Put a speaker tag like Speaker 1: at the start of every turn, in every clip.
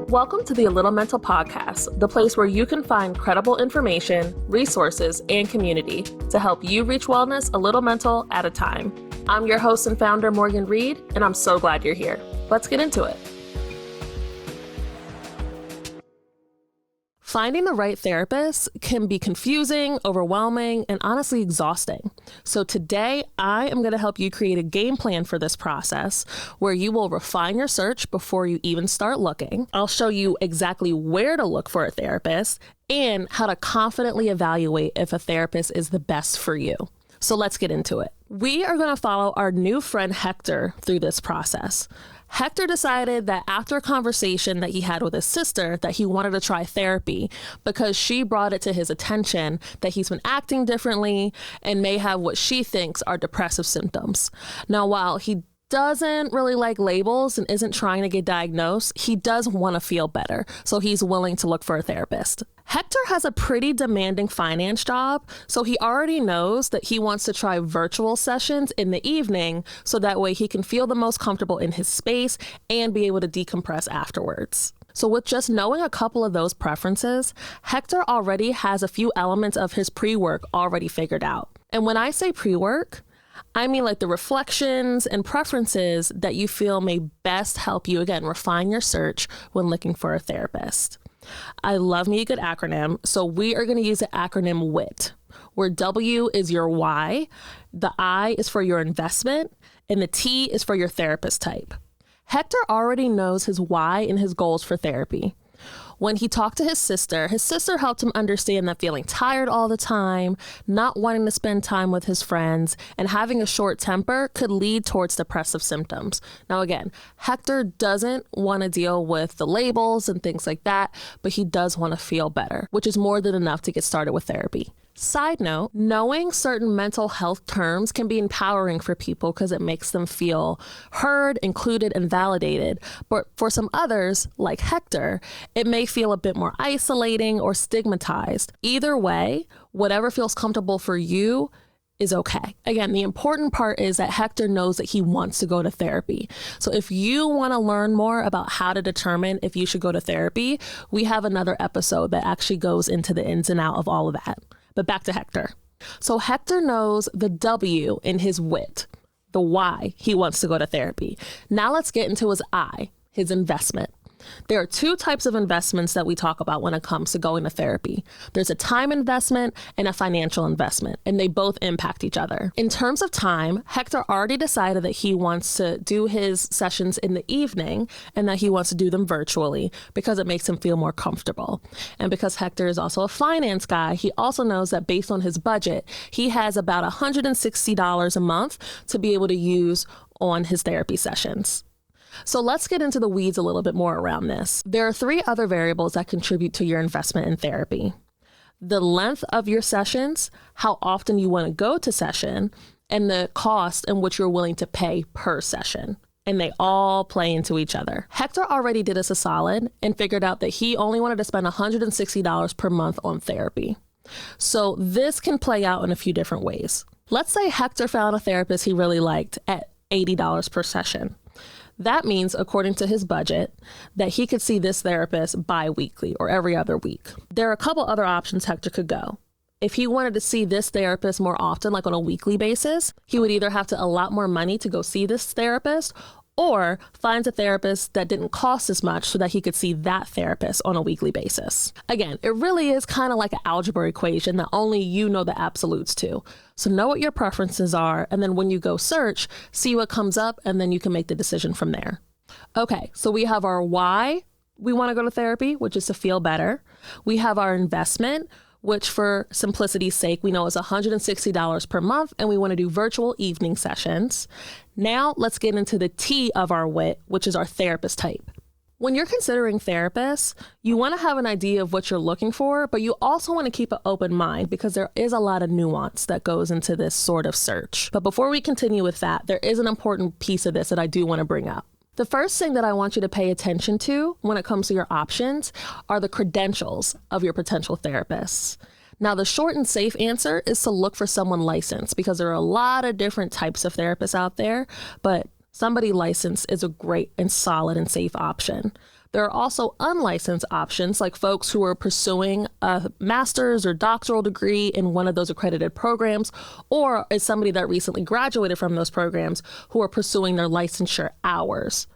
Speaker 1: Welcome to the A.Little.Mental podcast, the place where you can find credible information, resources, and community to help you reach wellness a little mental at a time. I'm your host and founder, Morgan Reed, and I'm so glad you're here. Let's get into it. Finding the right therapist can be confusing, overwhelming, and honestly exhausting. So today, I am going to help you create a game plan for this process where you will refine your search before you even start looking. I'll show you exactly where to look for a therapist and how to confidently evaluate if a therapist is the best for you. So let's get into it. We are going to follow our new friend Hector through this process. Hector decided that after a conversation that he had with his sister that he wanted to try therapy because she brought it to his attention that he's been acting differently and may have what she thinks are depressive symptoms. Now, while he doesn't really like labels and isn't trying to get diagnosed, he does want to feel better, so he's willing to look for a therapist. Hector has a pretty demanding finance job, so he already knows that he wants to try virtual sessions in the evening so that way he can feel the most comfortable in his space and be able to decompress afterwards. So with just knowing a couple of those preferences, Hector already has a few elements of his pre-work already figured out. And when I say pre-work, I mean like the reflections and preferences that you feel may best help you, again, refine your search when looking for a therapist. I love me a good acronym, so we are going to use the acronym WIT, where W is your why, the I is for your investment, and the T is for your therapist type. Hector already knows his why and his goals for therapy. When he talked to his sister helped him understand that feeling tired all the time, not wanting to spend time with his friends, and having a short temper could lead towards depressive symptoms. Now again, Hector doesn't want to deal with the labels and things like that, but he does want to feel better, which is more than enough to get started with therapy. Side note, knowing certain mental health terms can be empowering for people because it makes them feel heard, included, and validated. But for some others, like Hector, it may feel a bit more isolating or stigmatized. Either way, whatever feels comfortable for you is okay. Again, the important part is that Hector knows that he wants to go to therapy. So if you want to learn more about how to determine if you should go to therapy, we have another episode that actually goes into the ins and out of all of that. But back to Hector. So Hector knows the W in his WIT, the why he wants to go to therapy. Now let's get into his I, his investment. There are two types of investments that we talk about when it comes to going to therapy. There's a time investment and a financial investment, and they both impact each other. In terms of time, Hector already decided that he wants to do his sessions in the evening and that he wants to do them virtually because it makes him feel more comfortable. And because Hector is also a finance guy, he also knows that based on his budget, he has about $160 a month to be able to use on his therapy sessions. So let's get into the weeds a little bit more around this. There are three other variables that contribute to your investment in therapy: the length of your sessions, how often you want to go to session, and the cost in which you're willing to pay per session. And they all play into each other. Hector already did us a solid and figured out that he only wanted to spend $160 per month on therapy. So this can play out in a few different ways. Let's say Hector found a therapist he really liked at $80 per session. That means, according to his budget, that he could see this therapist bi-weekly or every other week. There are a couple other options Hector could go. If he wanted to see this therapist more often, like on a weekly basis, he would either have to allot more money to go see this therapist or find a therapist that didn't cost as much so that he could see that therapist on a weekly basis. Again, it really is kind of like an algebra equation that only you know the absolutes to. So know what your preferences are, and then when you go search, see what comes up, and then you can make the decision from there. Okay, so we have our why we want to go to therapy, which is to feel better. We have our investment, which for simplicity's sake, we know is $160 per month, and we want to do virtual evening sessions. Now let's get into the T of our WIT, which is our therapist type. When you're considering therapists, you want to have an idea of what you're looking for, but you also want to keep an open mind because there is a lot of nuance that goes into this sort of search. But before we continue with that, there is an important piece of this that I do want to bring up. The first thing that I want you to pay attention to when it comes to your options are the credentials of your potential therapists. Now, the short and safe answer is to look for someone licensed because there are a lot of different types of therapists out there, but somebody licensed is a great and solid and safe option. There are also unlicensed options like folks who are pursuing a master's or doctoral degree in one of those accredited programs, or as somebody that recently graduated from those programs who are pursuing their licensure hours.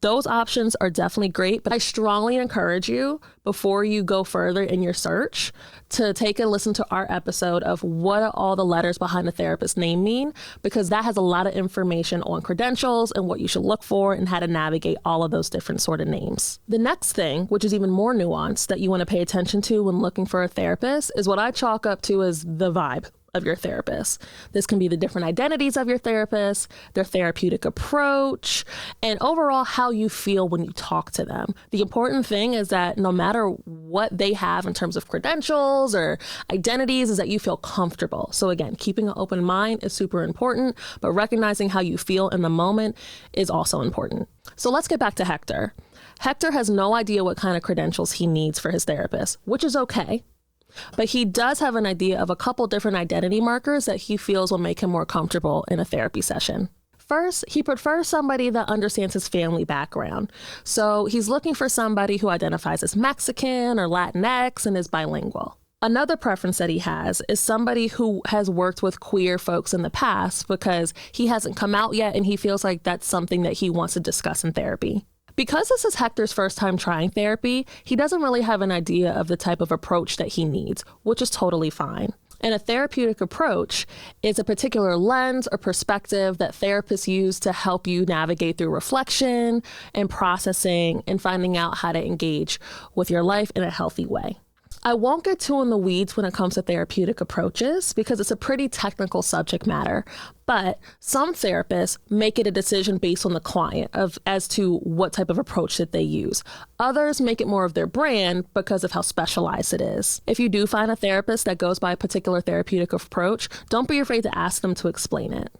Speaker 1: Those options are definitely great, but I strongly encourage you, before you go further in your search, to take a listen to our episode of what all the letters behind the therapist name mean, because that has a lot of information on credentials and what you should look for and how to navigate all of those different sort of names. The next thing, which is even more nuanced that you want to pay attention to when looking for a therapist, is what I chalk up to as the vibe of your therapist. This can be the different identities of your therapist, their therapeutic approach, and overall how you feel when you talk to them. The important thing is that no matter what they have in terms of credentials or identities, is that you feel comfortable. So again, keeping an open mind is super important, but recognizing how you feel in the moment is also important. So let's get back to Hector. Hector has no idea what kind of credentials he needs for his therapist, which is okay. But he does have an idea of a couple different identity markers that he feels will make him more comfortable in a therapy session. First, he prefers somebody that understands his family background. So he's looking for somebody who identifies as Mexican or Latinx and is bilingual. Another preference that he has is somebody who has worked with queer folks in the past, because he hasn't come out yet and he feels like that's something that he wants to discuss in therapy. Because this is Hector's first time trying therapy, he doesn't really have an idea of the type of approach that he needs, which is totally fine. And a therapeutic approach is a particular lens or perspective that therapists use to help you navigate through reflection and processing and finding out how to engage with your life in a healthy way. I won't get too in the weeds when it comes to therapeutic approaches because it's a pretty technical subject matter, but some therapists make it a decision based on the client as to what type of approach that they use. Others make it more of their brand because of how specialized it is. If you do find a therapist that goes by a particular therapeutic approach, don't be afraid to ask them to explain it.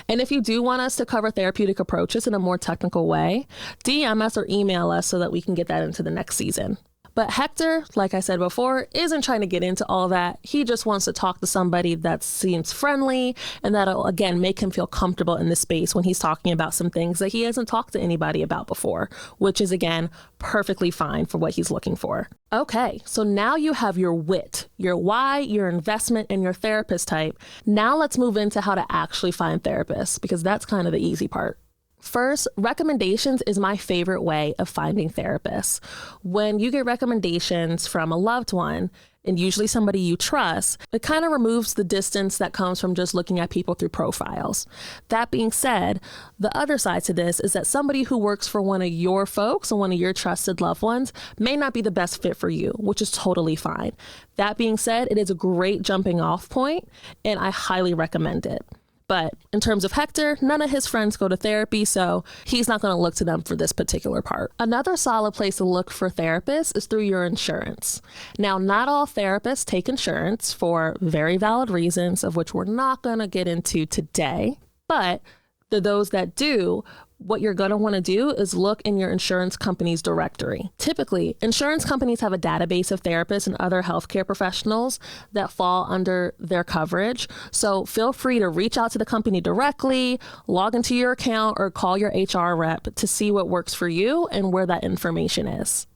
Speaker 1: And if you do want us to cover therapeutic approaches in a more technical way, DM us or email us so that we can get that into the next season. But Hector, like I said before, isn't trying to get into all that. He just wants to talk to somebody that seems friendly and that'll, again, make him feel comfortable in this space when he's talking about some things that he hasn't talked to anybody about before, which is, again, perfectly fine for what he's looking for. Okay, so now you have your WIT, your why, your investment, and your therapist type. Now let's move into how to actually find therapists, because that's kind of the easy part. First, recommendations is my favorite way of finding therapists. When you get recommendations from a loved one, and usually somebody you trust, it kind of removes the distance that comes from just looking at people through profiles. That being said, the other side to this is that somebody who works for one of your folks or one of your trusted loved ones may not be the best fit for you, which is totally fine. That being said, it is a great jumping off point, and I highly recommend it. But in terms of Hector, none of his friends go to therapy, so he's not going to look to them for this particular part. Another solid place to look for therapists is through your insurance. Now, not all therapists take insurance for very valid reasons, of which we're not going to get into today. But those that do, what you're going to want to do is look in your insurance company's directory. Typically, insurance companies have a database of therapists and other healthcare professionals that fall under their coverage. So feel free to reach out to the company directly, log into your account, or call your HR rep to see what works for you and where that information is.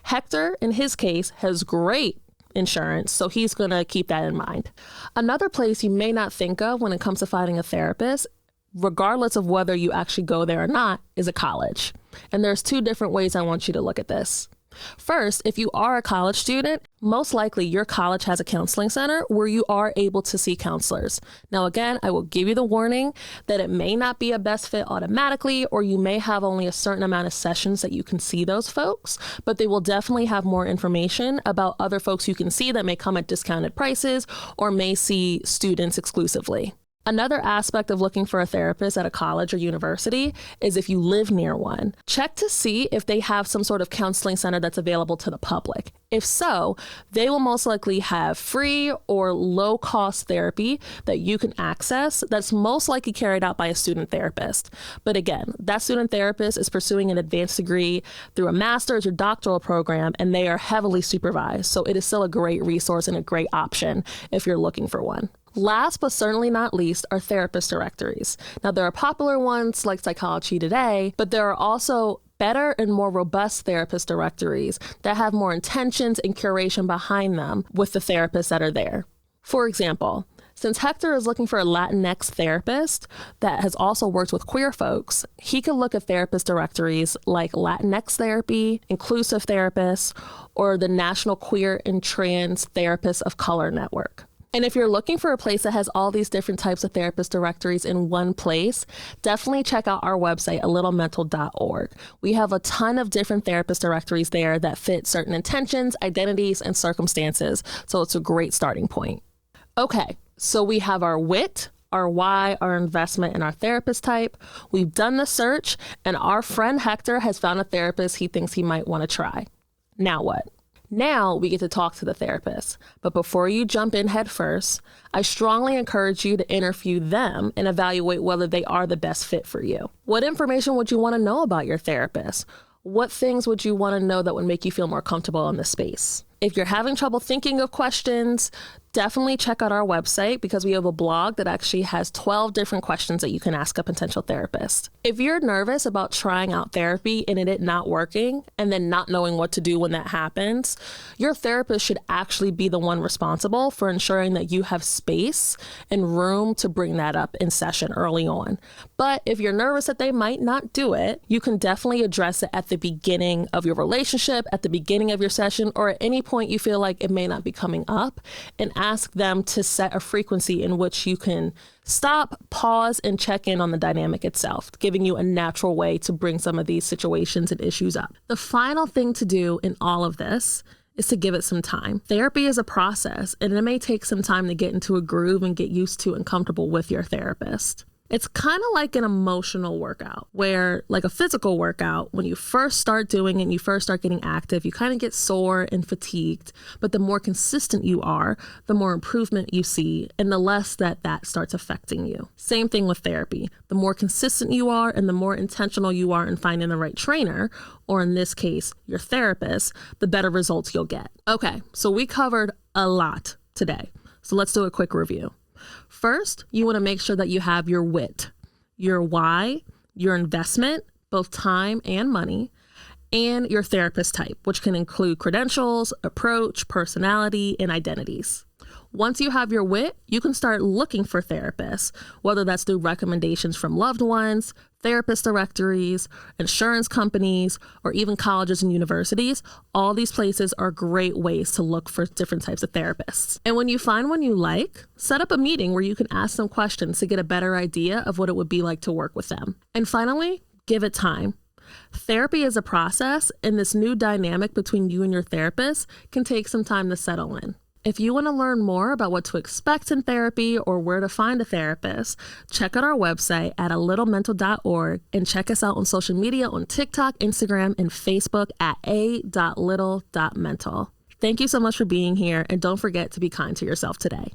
Speaker 1: Hector, in his case, has great insurance, so he's going to keep that in mind. Another place you may not think of when it comes to finding a therapist, regardless of whether you actually go there or not, is a college. And there's two different ways I want you to look at this. First, if you are a college student, most likely your college has a counseling center where you are able to see counselors. Now, again, I will give you the warning that it may not be a best fit automatically, or you may have only a certain amount of sessions that you can see those folks, but they will definitely have more information about other folks you can see that may come at discounted prices or may see students exclusively. Another aspect of looking for a therapist at a college or university is if you live near one. Check to see if they have some sort of counseling center that's available to the public. If so, they will most likely have free or low-cost therapy that you can access that's most likely carried out by a student therapist. But again, that student therapist is pursuing an advanced degree through a master's or doctoral program, and they are heavily supervised. So it is still a great resource and a great option if you're looking for one. Last but certainly not least are therapist directories. Now, there are popular ones like Psychology Today, but there are also better and more robust therapist directories that have more intentions and curation behind them with the therapists that are there. For example, since Hector is looking for a Latinx therapist that has also worked with queer folks, he could look at therapist directories like Latinx Therapy, Inclusive Therapists, or the National Queer and Trans Therapists of Color Network. And if you're looking for a place that has all these different types of therapist directories in one place, definitely check out our website, A.Little.Mental.org. We have a ton of different therapist directories there that fit certain intentions, identities, and circumstances. So it's a great starting point. Okay, so we have our WIT, our why, our investment, and our therapist type. We've done the search, and our friend Hector has found a therapist he thinks he might want to try. Now what? Now we get to talk to the therapist. But before you jump in head first, I strongly encourage you to interview them and evaluate whether they are the best fit for you. What information would you want to know about your therapist? What things would you want to know that would make you feel more comfortable in the space? If you're having trouble thinking of questions, definitely check out our website because we have a blog that actually has 12 different questions that you can ask a potential therapist. If you're nervous about trying out therapy and it not working and then not knowing what to do when that happens, your therapist should actually be the one responsible for ensuring that you have space and room to bring that up in session early on. But if you're nervous that they might not do it, you can definitely address it at the beginning of your relationship, at the beginning of your session, or at any point you feel like it may not be coming up, and ask them to set a frequency in which you can stop, pause, and check in on the dynamic itself, giving you a natural way to bring some of these situations and issues up. The final thing to do in all of this is to give it some time. Therapy is a process, and it may take some time to get into a groove and get used to and comfortable with your therapist. It's kind of like an emotional workout where, like a physical workout, when you first start doing it and you first start getting active, you kind of get sore and fatigued. But the more consistent you are, the more improvement you see and the less that starts affecting you. Same thing with therapy. The more consistent you are and the more intentional you are in finding the right trainer, or in this case, your therapist, the better results you'll get. Okay, so we covered a lot today. So let's do a quick review. First, you want to make sure that you have your WIT, your why, your investment, both time and money, and your therapist type, which can include credentials, approach, personality, and identities. Once you have your WIT, you can start looking for therapists, whether that's through recommendations from loved ones, therapist directories, insurance companies, or even colleges and universities. All these places are great ways to look for different types of therapists. And when you find one you like, set up a meeting where you can ask them questions to get a better idea of what it would be like to work with them. And finally, give it time. Therapy is a process, and this new dynamic between you and your therapist can take some time to settle in. If you want to learn more about what to expect in therapy or where to find a therapist, check out our website at A.Little.Mental.org and check us out on social media on TikTok, Instagram, and Facebook at A.Little.Mental. Thank you so much for being here, and don't forget to be kind to yourself today.